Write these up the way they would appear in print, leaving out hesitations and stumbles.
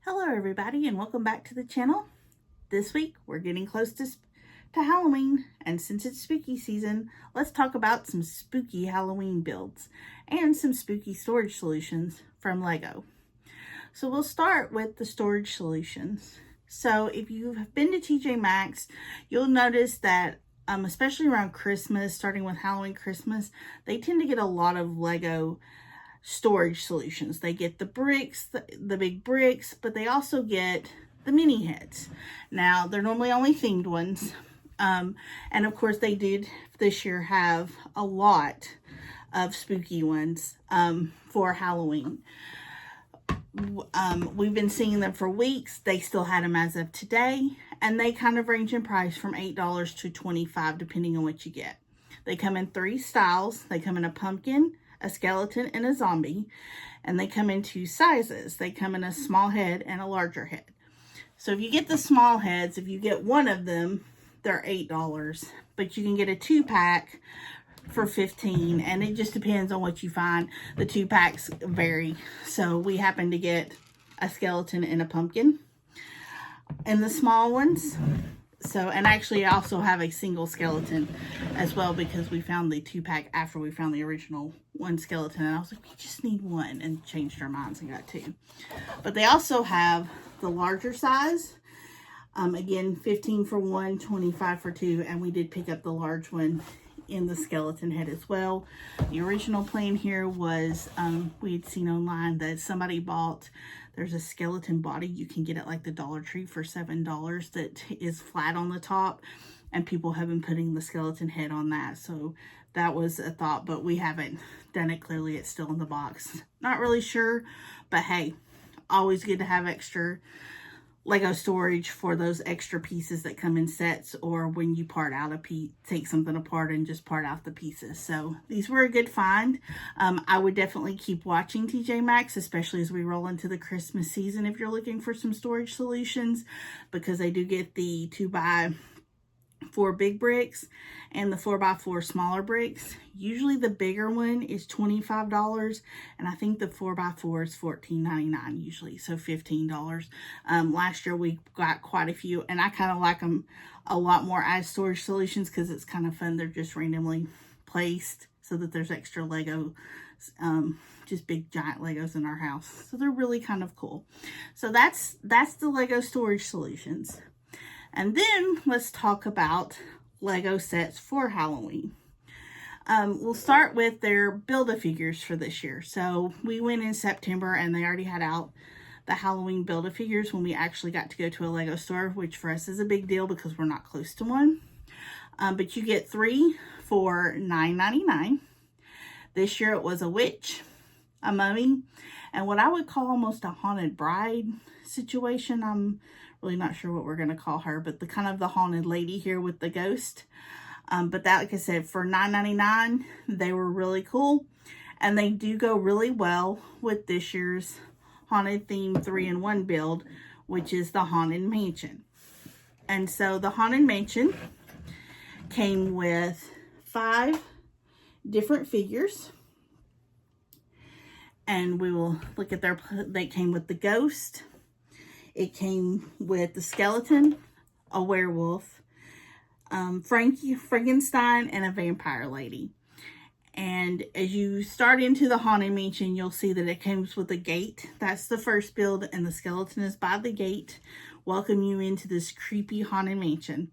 Hello everybody and welcome back to the channel. This week we're getting close to Halloween, and since it's spooky season, let's talk about some spooky Halloween builds and some spooky storage solutions from Lego. So we'll start with the storage solutions. So if you've been to TJ Maxx, you'll notice that especially around Christmas, starting with Halloween, Christmas, they tend to get a lot of Lego storage solutions. They get the bricks, the big bricks, but they also get the mini heads. Now, they're normally only themed ones. And of course, they did this year have a lot of spooky ones for Halloween. We've been seeing them for weeks. They still had them as of today, and they kind of range in price from $8 to $25 depending on what you get. They come in 3 styles. They come in a pumpkin, a skeleton, and a zombie, and they come in 2 sizes. They come in a small head and a larger head. So if you get the small heads, if you get one of them, they're $8, but you can get a 2-pack for $15, and it just depends on what you find. The 2-packs vary. So we happen to get a skeleton and a pumpkin and the small ones. So, and actually I also have a single skeleton as well, because we found the 2-pack after we found the original 1 skeleton, and I was like, we just need 1, and changed our minds and got 2. But they also have the larger size. Again, 15 for 1, 25 for 2, and we did pick up the large one in the skeleton head as well. The original plan here was we had seen online that somebody bought, there's a skeleton body you can get at like the Dollar Tree for $7 that is flat on the top, and people have been putting the skeleton head on that. So that was a thought, but we haven't done it. Clearly it's still in the box. Not really sure, but hey, always good to have extra Lego storage for those extra pieces that come in sets, or when you part out a piece, take something apart and just part out the pieces. So these were a good find. I would definitely keep watching TJ Maxx, especially as we roll into the Christmas season, if you're looking for some storage solutions, because they do get the 2x4 big bricks and the 4x4 smaller bricks. Usually the bigger one is $25, and I think the 4x4 is $14.99 usually, so $15. Last year we got quite a few, and I kind of like them a lot more as storage solutions because it's kind of fun. They're just randomly placed so that there's extra Lego, just big giant Legos in our house. So they're really kind of cool. So that's the Lego storage solutions. And then let's talk about Lego sets for Halloween. We'll start with their Build-A-Figures for this year. So we went in September, and they already had out the Halloween Build-A-Figures when we actually got to go to a Lego store, which for us is a big deal because we're not close to one. But you get 3 for $9.99. This year it was a witch, a mummy, and what I would call almost a haunted bride situation. I'm really not sure what we're going to call her, but the kind of the haunted lady here with the ghost. But that, like I said, for $9.99, they were really cool, and they do go really well with this year's haunted theme 3-in-1 build, which is the Haunted Mansion. And so the Haunted Mansion came with 5 different figures, and we will look at they came with the ghost. It came with the skeleton, a werewolf, Frankenstein, and a vampire lady. And as you start into the Haunted Mansion, you'll see that it comes with a gate. That's the first build, and the skeleton is by the gate, welcome you into this creepy Haunted Mansion.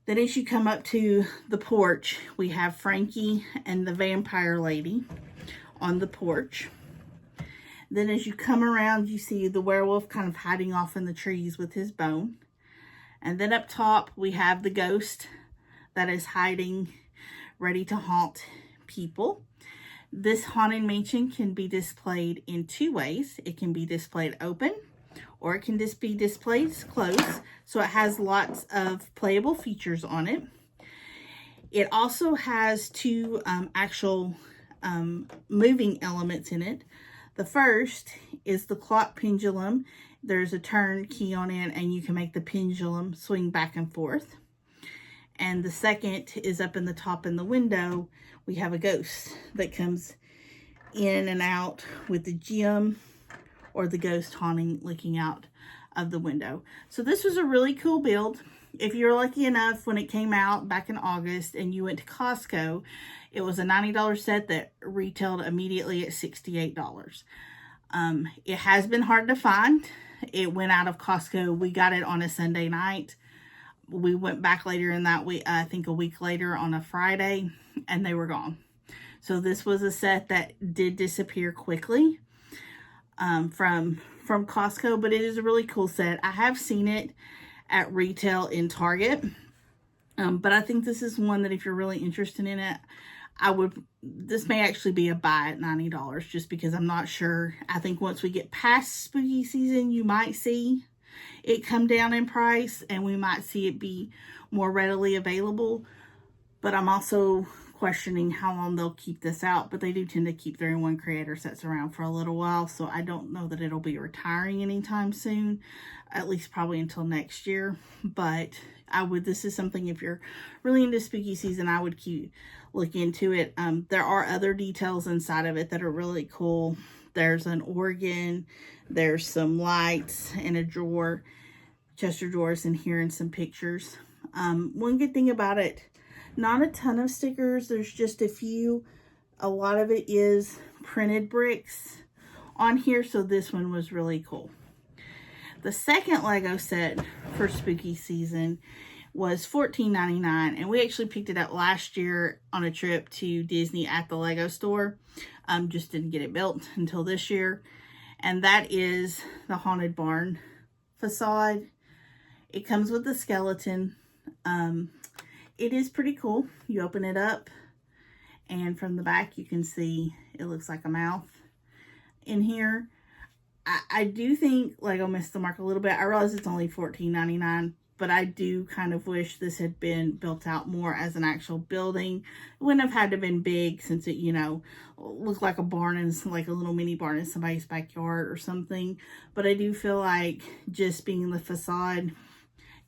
Then as you come up to the porch, we have Frankie and the vampire lady on the porch. Then as you come around, you see the werewolf kind of hiding off in the trees with his bone. And then up top, we have the ghost that is hiding, ready to haunt people. This Haunted Mansion can be displayed in 2 ways. It can be displayed open, or it can just be displayed closed. So it has lots of playable features on it. It also has 2 actual moving elements in it. The first is the clock pendulum. There's a turn key on it, and you can make the pendulum swing back and forth. And the second is up in the top in the window. We have a ghost that comes in and out with the gem or the ghost haunting looking out of the window. So this was a really cool build. If you're lucky enough, when it came out back in August and you went to Costco, it was a $90 set that retailed immediately at $68. It has been hard to find. It went out of Costco. We got it on a Sunday night. We went back later in that week, I think a week later on a Friday, and they were gone. So this was a set that did disappear quickly from Costco, but it is a really cool set. I have seen it at retail in Target, but I think this is one that if you're really interested in it, this may actually be a buy at $90 just because I'm not sure. I think once we get past spooky season, you might see it come down in price and we might see it be more readily available. But I'm also questioning how long they'll keep this out, but they do tend to keep their in one creator sets around for a little while, so I don't know that it'll be retiring anytime soon, at least probably until next year. But this is something, if you're really into spooky season, I would look into it. There are other details inside of it that are really cool. There's an organ, there's some lights and a drawer, chest of drawers in here, and some pictures. One good thing about it, not a ton of stickers, there's just a few. A lot of it is printed bricks on here, so this one was really cool. The second Lego set for spooky season was $14.99, and we actually picked it up last year on a trip to Disney at the Lego store. Just didn't get it built until this year, and that is the Haunted Barn facade. It comes with the skeleton. It is pretty cool. You open it up, and from the back you can see it looks like a mouth in here. I do think Lego missed the mark a little bit. I realize it's only $14.99, but I do kind of wish this had been built out more as an actual building. It wouldn't have had to have been big, since it, looked like a barn, and like a little mini barn in somebody's backyard or something. But I do feel like just being the facade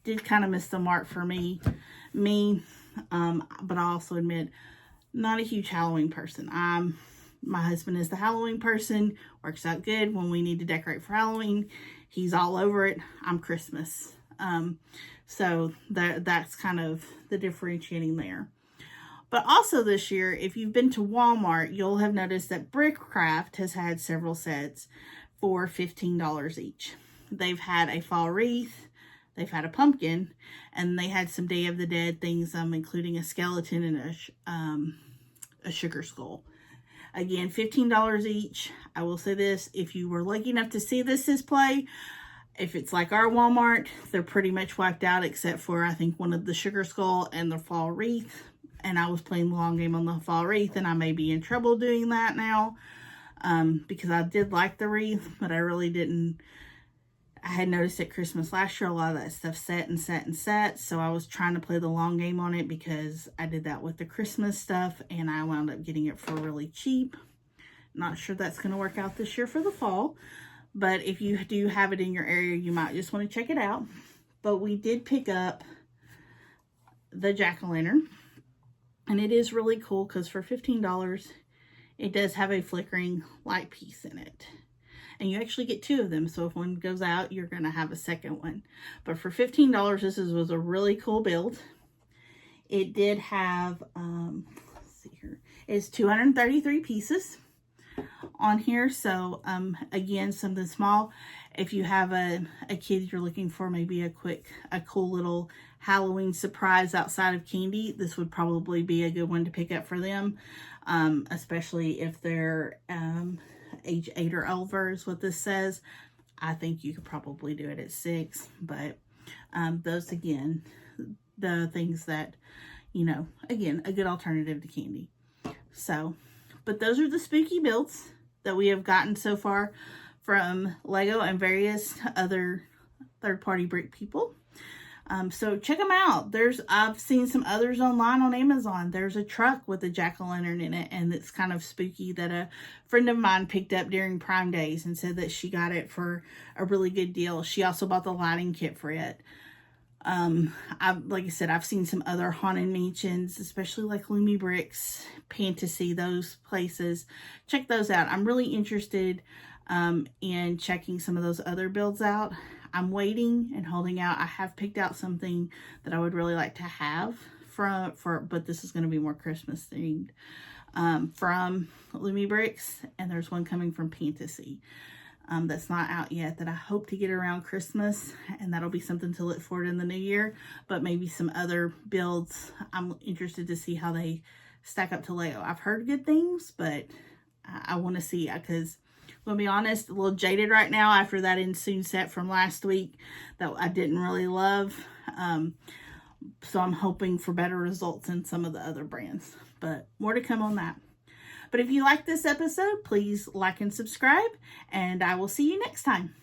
did kind of miss the mark for me. But I also admit, not a huge Halloween person. My husband is the Halloween person, works out good when we need to decorate for Halloween. He's all over it. I'm Christmas. So that's kind of the differentiating there. But also this year, if you've been to Walmart, you'll have noticed that BrickCraft has had several sets for $15 each. They've had a fall wreath, they've had a pumpkin, and they had some Day of the Dead things, including a skeleton and a sugar skull. Again, $15 each. I will say this, if you were lucky enough to see this display, if it's like our Walmart, they're pretty much wiped out except for, I think, one of the sugar skull and the fall wreath. And I was playing the long game on the fall wreath, and I may be in trouble doing that now, because I did like the wreath, but I really didn't. I had noticed at Christmas last year, a lot of that stuff set. So I was trying to play the long game on it, because I did that with the Christmas stuff, and I wound up getting it for really cheap. Not sure that's going to work out this year for the fall. But if you do have it in your area, you might just want to check it out. But we did pick up the jack-o'-lantern. And it is really cool, because for $15, it does have a flickering light piece in it. And you actually get two of them. So if one goes out, you're going to have a second one. But for $15, this was a really cool build. It did have, let's see here. It's 233 pieces on here. So again, something small. If you have a kid you're looking for maybe a cool little Halloween surprise outside of candy, this would probably be a good one to pick up for them, especially if they're age 8 or over is what this says. I think you could probably do it at 6, but those, again, the things that, again, a good alternative to candy. So, but those are the spooky builds that we have gotten so far from Lego and various other third-party brick people. So check them out. I've seen some others online on Amazon. There's a truck with a jack-o'-lantern in it, and it's kind of spooky, that a friend of mine picked up during Prime Days and said that she got it for a really good deal. She also bought the lighting kit for it. Like I said, I've seen some other haunted mansions, especially like Lumi Bricks, Fantasy, those places. Check those out. I'm really interested and checking some of those other builds out. I'm waiting and holding out. I have picked out something that I would really like to have but this is going to be more Christmas themed, from Lumi Bricks, and there's one coming from Fantasy that's not out yet that I hope to get around Christmas, and that'll be something to look forward in the new year. But maybe some other builds, I'm interested to see how they stack up to Lego. I've heard good things, but I want to see, because I'm going to be honest, a little jaded right now after that Insoon set from last week that I didn't really love. So I'm hoping for better results in some of the other brands, but more to come on that. But if you like this episode, please like and subscribe, and I will see you next time.